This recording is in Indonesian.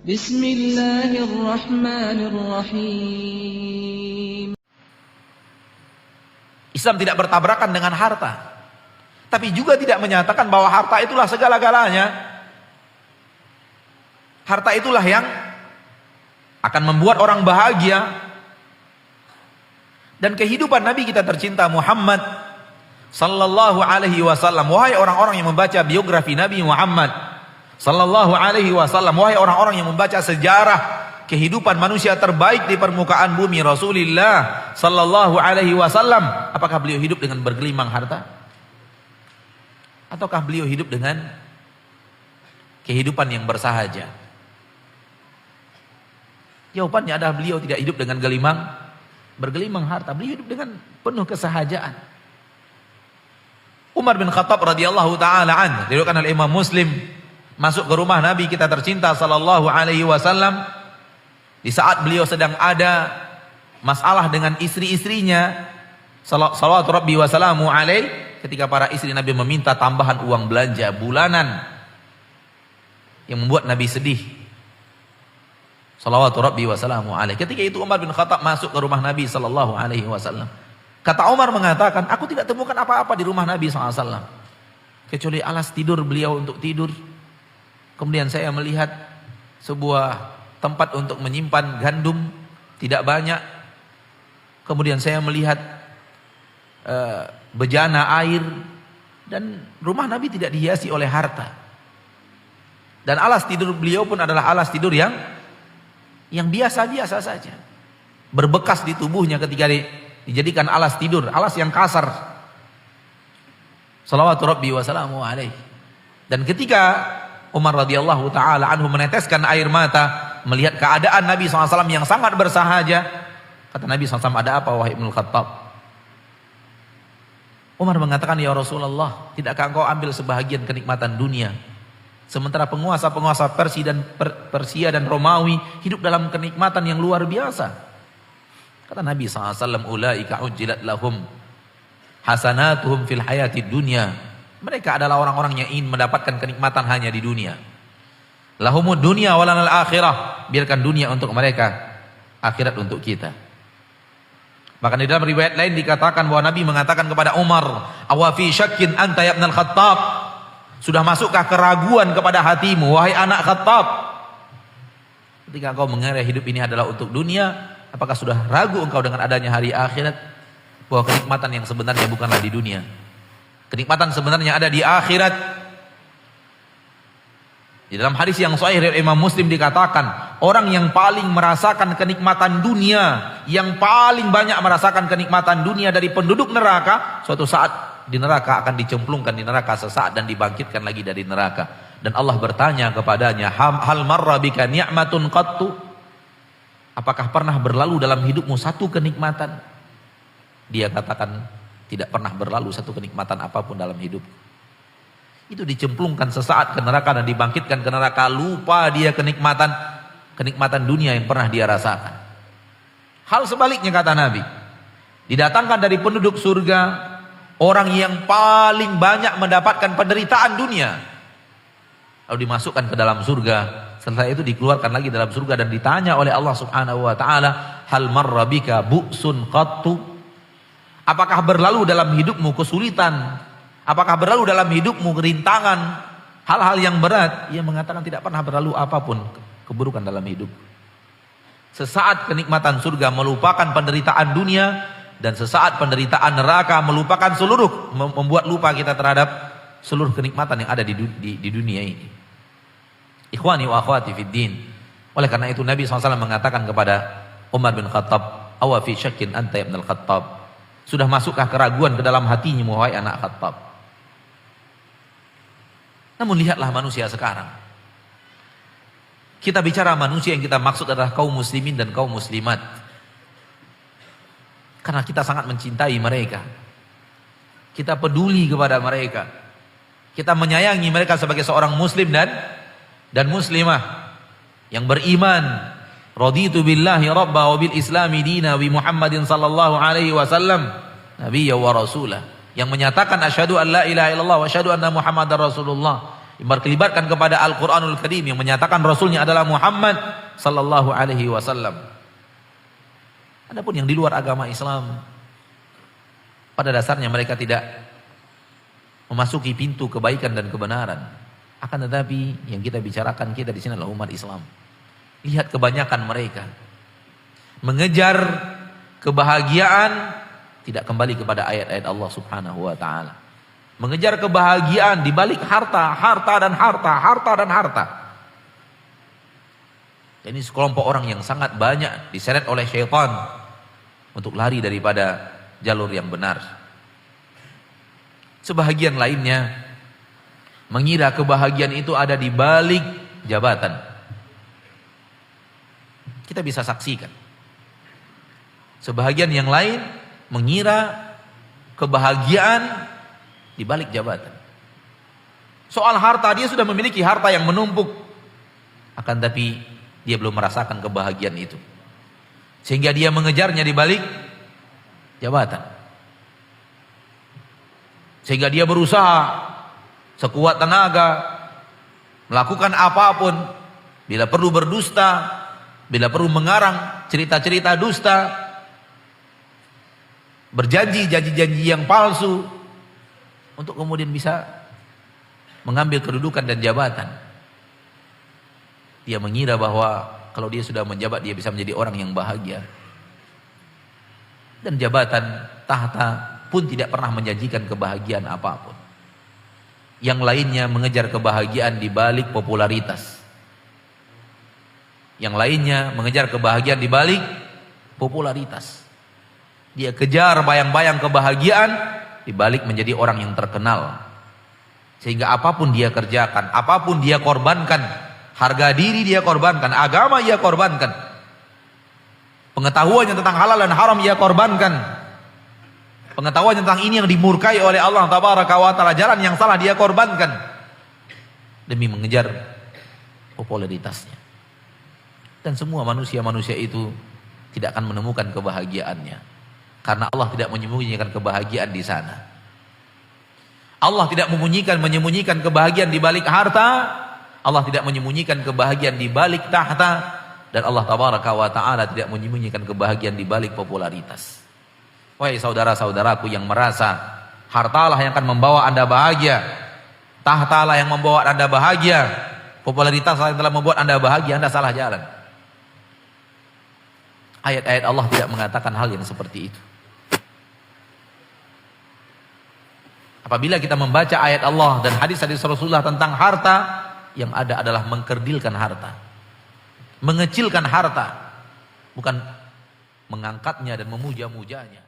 Bismillahirrahmanirrahim. Islam tidak bertabrakan dengan harta, tapi juga tidak menyatakan bahwa harta itulah segala-galanya. Harta itulah yang akan membuat orang bahagia. Dan kehidupan Nabi kita tercinta Muhammad sallallahu alaihi wasallam, wahai orang-orang yang membaca biografi Nabi Muhammad sallallahu alaihi wasallam, wahai orang-orang yang membaca sejarah kehidupan manusia terbaik di permukaan bumi, Rasulullah sallallahu alaihi wasallam, apakah beliau hidup dengan bergelimang harta? Ataukah beliau hidup dengan kehidupan yang bersahaja? Jawabannya adalah beliau tidak hidup dengan bergelimang harta. Beliau hidup dengan penuh kesahajaan. Umar bin Khattab radhiyallahu taala an, diriwayatkan oleh Imam Muslim, masuk ke rumah Nabi kita tercinta sallallahu alaihi wasallam di saat beliau sedang ada masalah dengan istri-istrinya, salawatu rabbi wa salamu alaih, ketika para istri Nabi meminta tambahan uang belanja bulanan yang membuat Nabi sedih. Salawatu rabbi wa salamu alaih. Ketika itu Umar bin Khattab masuk ke rumah Nabi sallallahu alaihi wasallam. Kata Umar mengatakan, aku tidak temukan apa-apa di rumah Nabi sallallahu alaihi wasallam kecuali alas tidur beliau untuk tidur. Kemudian saya melihat sebuah tempat untuk menyimpan gandum tidak banyak. Kemudian saya melihat bejana air, dan rumah Nabi tidak dihiasi oleh harta. Dan alas tidur beliau pun adalah alas tidur yang biasa-biasa saja. Berbekas di tubuhnya ketika dijadikan alas tidur, alas yang kasar. Salawatu rabbi wa salamu alaih. Dan ketika Umar radhiyallahu taala anhu meneteskan air mata melihat keadaan Nabi SAW yang sangat bersahaja, kata Nabi SAW, ada apa wahai Ibnu Khattab? Umar mengatakan, ya Rasulullah, tidakkah engkau ambil sebahagian kenikmatan dunia, sementara penguasa-penguasa Persia dan Romawi hidup dalam kenikmatan yang luar biasa? Kata Nabi SAW, ulaika ujjilat lahum hasanatuhum fil hayatid dunya. Mereka adalah orang-orang yang ingin mendapatkan kenikmatan hanya di dunia. Lahumud dunya walanal akhirah, biarkan dunia untuk mereka, akhirat untuk kita. Bahkan di dalam riwayat lain dikatakan bahwa Nabi mengatakan kepada Umar, awa fi syakkin anta ya ibnal Khattab, sudah masukkah keraguan kepada hatimu wahai anak Khattab? Ketika engkau mengira hidup ini adalah untuk dunia, apakah sudah ragu engkau dengan adanya hari akhirat, bahwa kenikmatan yang sebenarnya bukanlah di dunia, kenikmatan sebenarnya ada di akhirat. Di dalam hadis yang sahih dari Imam Muslim dikatakan, orang yang paling merasakan kenikmatan dunia, yang paling banyak merasakan kenikmatan dunia dari penduduk neraka, suatu saat di neraka akan dicemplungkan di neraka sesaat dan dibangkitkan lagi dari neraka. Dan Allah bertanya kepadanya, hal marra bika ni'matun qattu, apakah pernah berlalu dalam hidupmu satu kenikmatan? Dia katakan, tidak pernah berlalu satu kenikmatan apapun dalam hidup. Itu dicemplungkan sesaat ke neraka dan dibangkitkan ke neraka, lupa dia kenikmatan dunia yang pernah dia rasakan. Hal sebaliknya kata Nabi, didatangkan dari penduduk surga orang yang paling banyak mendapatkan penderitaan dunia, lalu dimasukkan ke dalam surga. Setelah itu dikeluarkan lagi dalam surga dan ditanya oleh Allah Subhanahu wa taala, hal marra bika bu'sun qattu, apakah berlalu dalam hidupmu kesulitan? Apakah berlalu dalam hidupmu kerintangan, hal-hal yang berat? Ia mengatakan tidak pernah berlalu apapun keburukan dalam hidup. Sesaat kenikmatan surga melupakan penderitaan dunia, dan sesaat penderitaan neraka melupakan membuat lupa kita terhadap seluruh kenikmatan yang ada di dunia ini. Ikhwani wa akhwati fid din. Oleh karena itu Nabi SAW mengatakan kepada Umar bin Khattab, awa fi syakkin anta ya ibnal Khattab, sudah masukkah keraguan ke dalam hatinya wahai anak Khattab? Namun lihatlah manusia sekarang. Kita bicara manusia, yang kita maksud adalah kaum muslimin dan kaum muslimat. Karena kita sangat mencintai mereka. Kita peduli kepada mereka. Kita menyayangi mereka sebagai seorang muslim dan muslimah yang beriman. Raditu billahi rabba wa bil islami dina wa Muhammadin sallallahu alaihi wasallam nabiyya wa rasulah, yang menyatakan asyhadu an la ilaha illallah wa asyhadu anna Muhammadar Rasulullah, Berkelibatkan kepada Al-Quranul Karim yang menyatakan Rasulnya adalah Muhammad sallallahu alaihi wasallam. Adapun yang di luar agama Islam, pada dasarnya mereka tidak memasuki pintu kebaikan dan kebenaran. Akan tetapi yang kita bicarakan kita di sini adalah umat Islam. Lihat kebanyakan mereka mengejar kebahagiaan tidak kembali kepada ayat-ayat Allah Subhanahu wa taala. Mengejar kebahagiaan di balik harta, harta dan harta, harta dan harta. Ini sekelompok orang yang sangat banyak diseret oleh syaitan untuk lari daripada jalur yang benar. Sebahagian lainnya mengira kebahagiaan itu ada di balik jabatan. Kita bisa saksikan. Sebahagian yang lain mengira kebahagiaan di balik jabatan. Soal harta, dia sudah memiliki harta yang menumpuk, akan tapi dia belum merasakan kebahagiaan itu, sehingga dia mengejarnya di balik jabatan, sehingga dia berusaha sekuat tenaga melakukan apapun, bila perlu berdusta, bila perlu mengarang cerita-cerita dusta, berjanji janji-janji yang palsu, untuk kemudian bisa mengambil kedudukan dan jabatan. Dia mengira bahwa kalau dia sudah menjabat dia bisa menjadi orang yang bahagia. Dan jabatan, tahta pun tidak pernah menjanjikan kebahagiaan apapun. Yang lainnya mengejar kebahagiaan di balik popularitas. Yang lainnya mengejar kebahagiaan di balik popularitas. Dia kejar bayang-bayang kebahagiaan di balik menjadi orang yang terkenal. Sehingga apapun dia kerjakan, apapun dia korbankan, harga diri dia korbankan, agama dia korbankan, pengetahuannya tentang halal dan haram dia korbankan, pengetahuan tentang ini yang dimurkai oleh Allah Tabaraka wa Ta'ala, jalan yang salah dia korbankan, demi mengejar popularitasnya. Dan semua manusia-manusia itu tidak akan menemukan kebahagiaannya. Karena Allah tidak menyembunyikan kebahagiaan di sana. Allah tidak menyembunyikan kebahagiaan di balik harta. Allah tidak menyembunyikan kebahagiaan di balik tahta. Dan Allah Tabaraka wa Ta'ala tidak menyembunyikan kebahagiaan di balik popularitas. Wahai saudara-saudaraku yang merasa hartalah yang akan membawa Anda bahagia, tahtalah yang membawa Anda bahagia, popularitas yang telah membuat Anda bahagia, Anda salah jalan. Ayat-ayat Allah tidak mengatakan hal yang seperti itu. Apabila kita membaca ayat Allah dan hadis-hadis Rasulullah tentang harta, yang ada adalah mengkerdilkan harta, mengecilkan harta, bukan mengangkatnya dan memuja-mujanya.